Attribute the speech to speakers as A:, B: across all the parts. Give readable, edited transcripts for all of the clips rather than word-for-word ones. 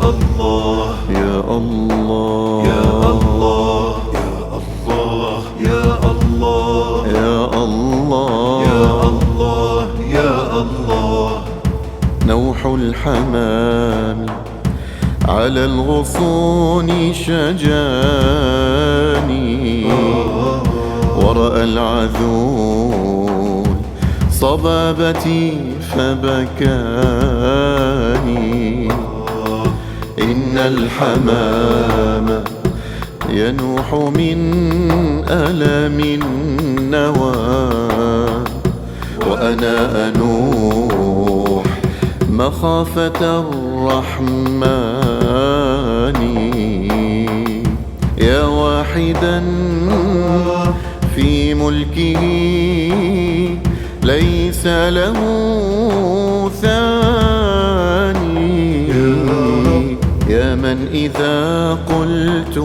A: الله يا الله يا الله يا الله يا الله يا الله يا الله. نوح الحمام على الغصون شجاني، ورأى العذول صبابتي فبكاني. إن الحمام ينوح من ألم النوى، وأنا أنوح مخافة الرحمن. يا واحدا في ملكه ليس له ثاني، يا من إذا قلت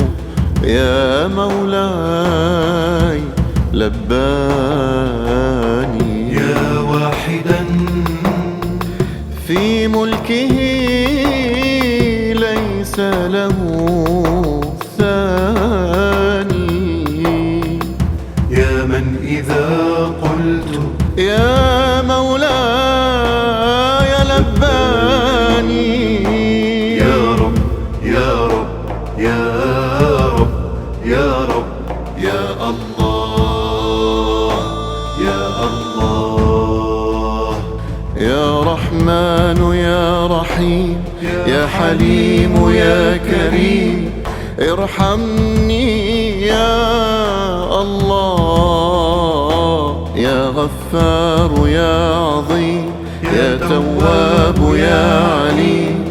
A: يا مولاي لباني.
B: يا واحدا
A: في ملكه ليس له ثاني،
B: يا من إذا قلت
A: يا مولاي لباني.
B: يا رب يا رب يا رب يا رب
A: يا الله
B: يا الله.
A: يا رحمن يا رحيم يا حليم يا كريم، ارحمني يا الله. يا غفار يا عظيم يا تواب يا عليم،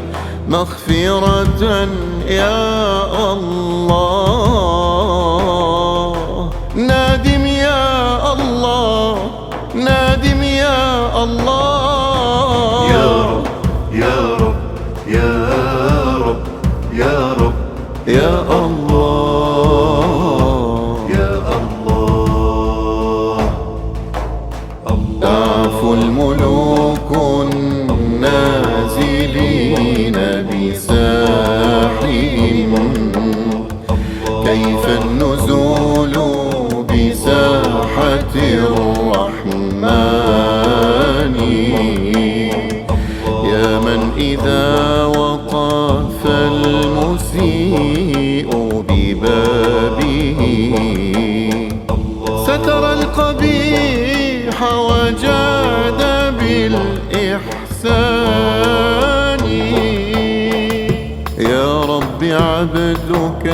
A: مغفرة يا الله. نادم يا الله نادم يا الله.
B: يا رب يا رب يا رب يا رب
A: يا الله
B: يا الله.
A: تعفو الملوك النازلين بساحهم، كيف النزول بساحة الرحمن. يا من إذا وقف المسيء ببابه ستر القبيح وجاد بالإحسان. يا رب عبدك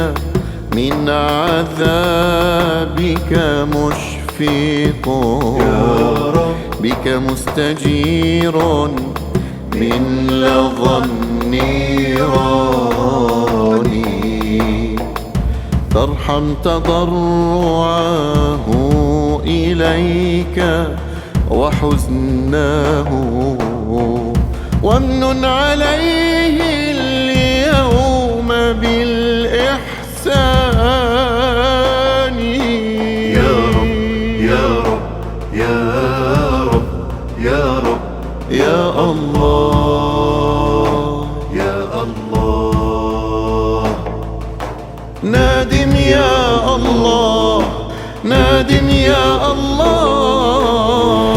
A: من عذابك مشفق، بك مستجير من لظى النيران. فارحم تضرعه إليك وحزنه، وامنن عليه اليوم بالإحسان.
B: يا رب يا رب يا رب يا رب
A: يا الله
B: يا الله.
A: نادم يا الله نادم يا الله.